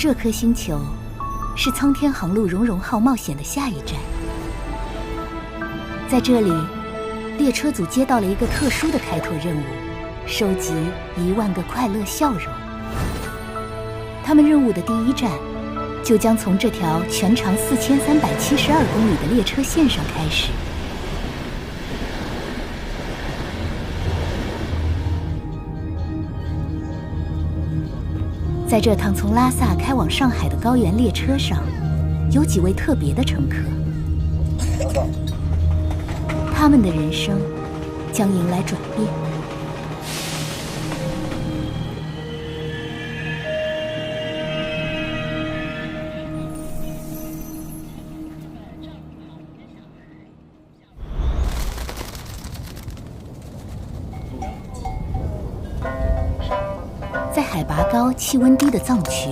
这颗星球是苍天航路荣荣号冒险的下一站。在这里，列车组接到了一个特殊的开拓任务，收集1万个快乐笑容。他们任务的第一站就将从这条全长4372公里的列车线上开始。在这趟从拉萨开往上海的高原列车上，有几位特别的乘客，他们的人生将迎来转变。在海拔高、气温低的藏区，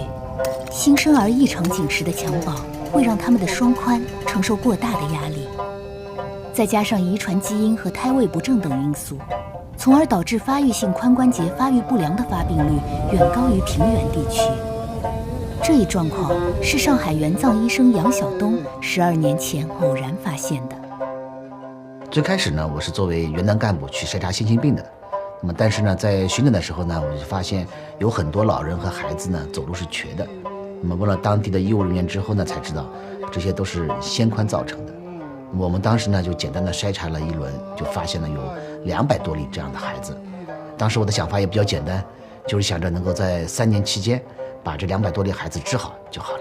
新生儿异常紧实的襁褓会让他们的双髋承受过大的压力，再加上遗传基因和胎位不正等因素，从而导致发育性髋关节发育不良的发病率远高于平原地区。这一状况是上海援藏医生杨晓东12年前偶然发现的。最开始呢，我是作为援党干部去筛查先心病的。那么，但是呢，在巡诊的时候呢，我就发现有很多老人和孩子呢走路是瘸的。那么，问了当地的医务人员之后呢，才知道这些都是先髋造成的。我们当时呢就简单的筛查了一轮，就发现了有200多例这样的孩子。当时我的想法也比较简单，就是想着能够在3年期间把这200多例孩子治好就好了。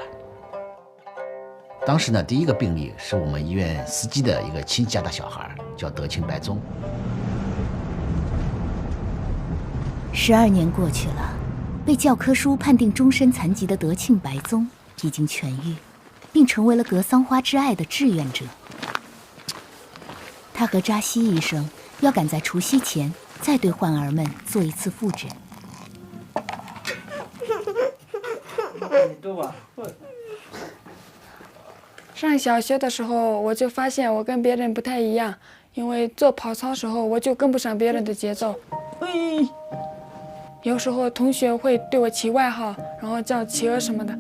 当时呢，第一个病例是我们医院司机的一个亲戚家的小孩，叫德庆白宗。12年过去了，被教科书判定终身残疾的德庆白宗已经痊愈，并成为了格桑花之爱的志愿者。他和扎西医生要赶在除夕前再对患儿们做一次复诊。上小学的时候，我就发现我跟别人不太一样，因为做跑操时候我就跟不上别人的节奏。有时候同学会对我起外号，然后叫企鹅什么的。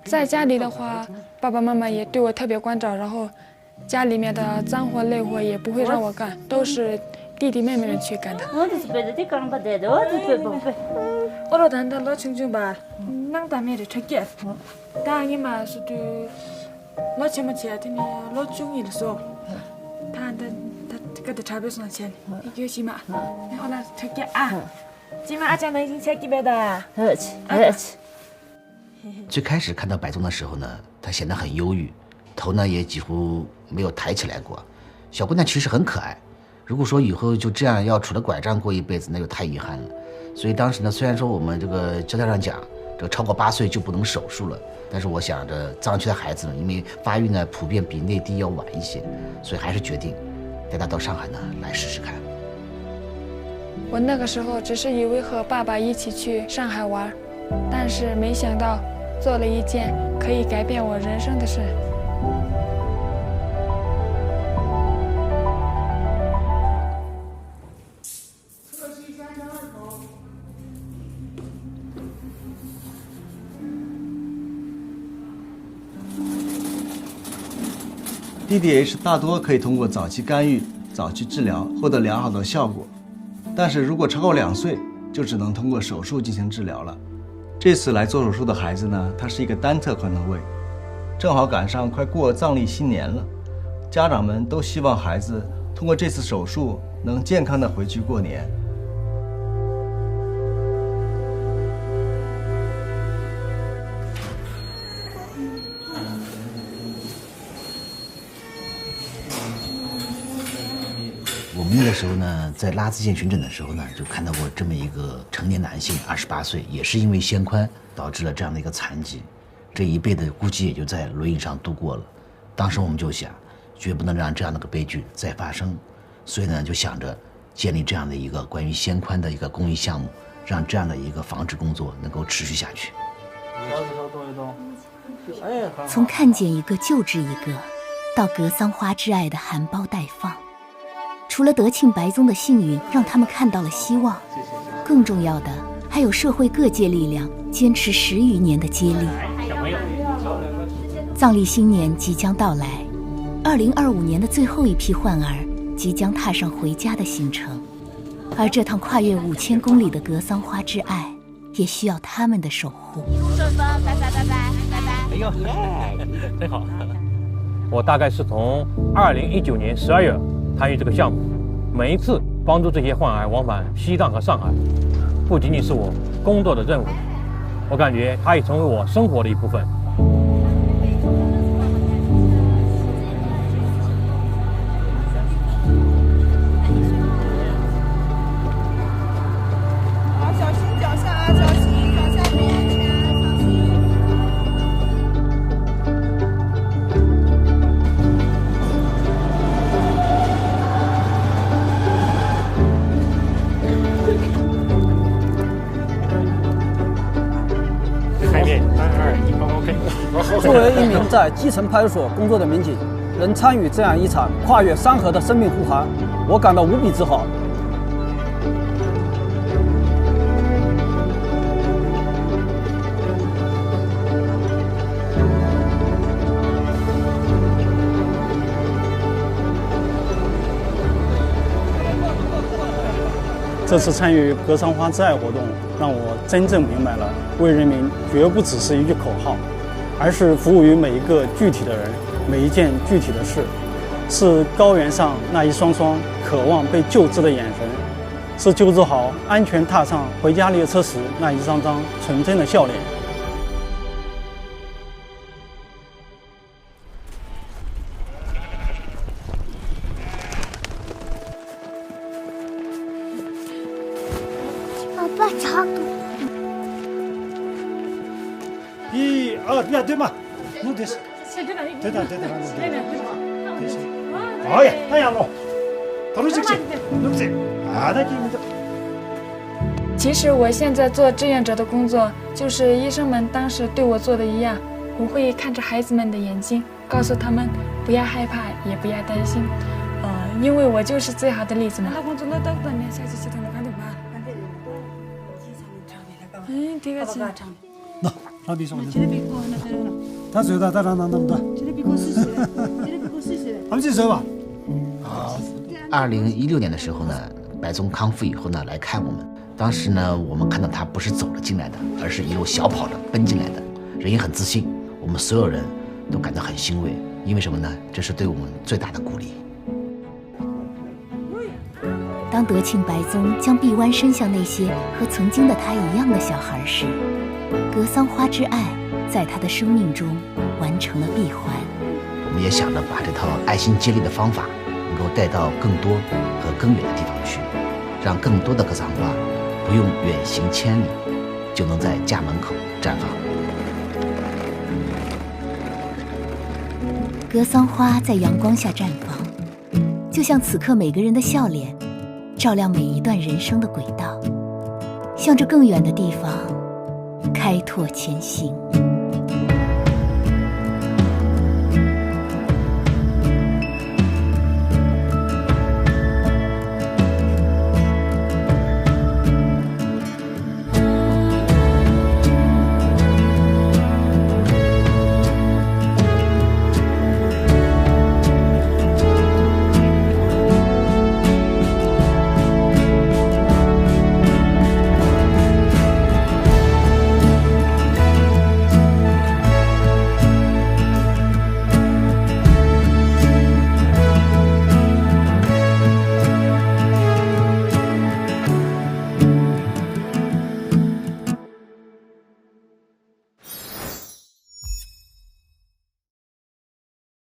在家里的话，爸爸妈妈也对我特别关照，然后家里面的脏活累活也不会让我干，都是弟弟妹妹们去干的。最开始看到白宗的时候呢，他显得很忧郁，头呢也几乎没有抬起来过。小姑娘其实很可爱，如果说以后就这样要杵着拐杖过一辈子，那就太遗憾了。所以当时呢，虽然说我们这个教材上讲，这个超过8岁就不能手术了，但是我想着藏区的孩子呢，因为发育呢普遍比内地要晚一些，所以还是决定带他到上海呢来试试看。我那个时候只是以为和爸爸一起去上海玩，但是没想到做了一件可以改变我人生的事。DDH 大多可以通过早期干预、早期治疗获得良好的效果，但是如果超过2岁，就只能通过手术进行治疗了。这次来做手术的孩子呢，他是一个单侧髋头位，正好赶上快过藏历新年了，家长们都希望孩子通过这次手术能健康的回去过年。我们那个时候呢，在拉孜县巡诊的时候呢，就看到过这么一个成年男性，28岁，也是因为先髋导致了这样的一个残疾，这一辈子估计也就在轮椅上度过了。当时我们就想，绝不能让这样的个悲剧再发生，所以呢，就想着建立这样的一个关于先髋的一个公益项目，让这样的一个防治工作能够持续下去。从看见一个救治一个，到格桑花之爱的含苞待放。除了德庆白宗的幸运让他们看到了希望，更重要的还有社会各界力量坚持10余年的接力。藏历新年即将到来，2025年的最后一批患儿即将踏上回家的行程，而这趟跨越5000公里的格桑花之爱，也需要他们的守护。顺风，拜拜拜拜拜拜。哎呦，真好！我大概是从2019年12月参与这个项目，每一次帮助这些患儿往返西藏和上海，不仅仅是我工作的任务，我感觉它也成为我生活的一部分。作为一名在基层派出所工作的民警，能参与这样一场跨越山河的生命护航，我感到无比自豪。这次参与格桑花之爱活动，让我真正明白了，为人民绝不只是一句口号，而是服务于每一个具体的人，每一件具体的事，是高原上那一双双渴望被救治的眼神，是救治好安全踏上回家列车时那一张张纯真的笑脸。爸长度。1、2、对嘛？弄的是。对的。哎呀，那样喽，到了这个，弄这，啊，那给你的。其实我现在做志愿者的工作，就是医生们当时对我做的一样，我会看着孩子们的眼睛，告诉他们不要害怕，也不要担心，因为我就是最好的例子嘛。这个是。那，让比说的。他说的，他让那么多。他们几岁吧？2016年的时候呢，白宗康复以后呢，来看我们。当时呢，我们看到他不是走了进来的，而是一路小跑着奔进来的，人也很自信。我们所有人都感到很欣慰，因为什么呢？这是对我们最大的鼓励。当德庆白宗将臂弯伸向那些和曾经的他一样的小孩时，格桑花之爱在他的生命中完成了闭环。我们也想着把这套爱心接力的方法能够带到更多和更远的地方去，让更多的格桑花不用远行千里就能在家门口绽放。格桑花在阳光下绽放，就像此刻每个人的笑脸，照亮每一段人生的轨道，向着更远的地方开拓前行。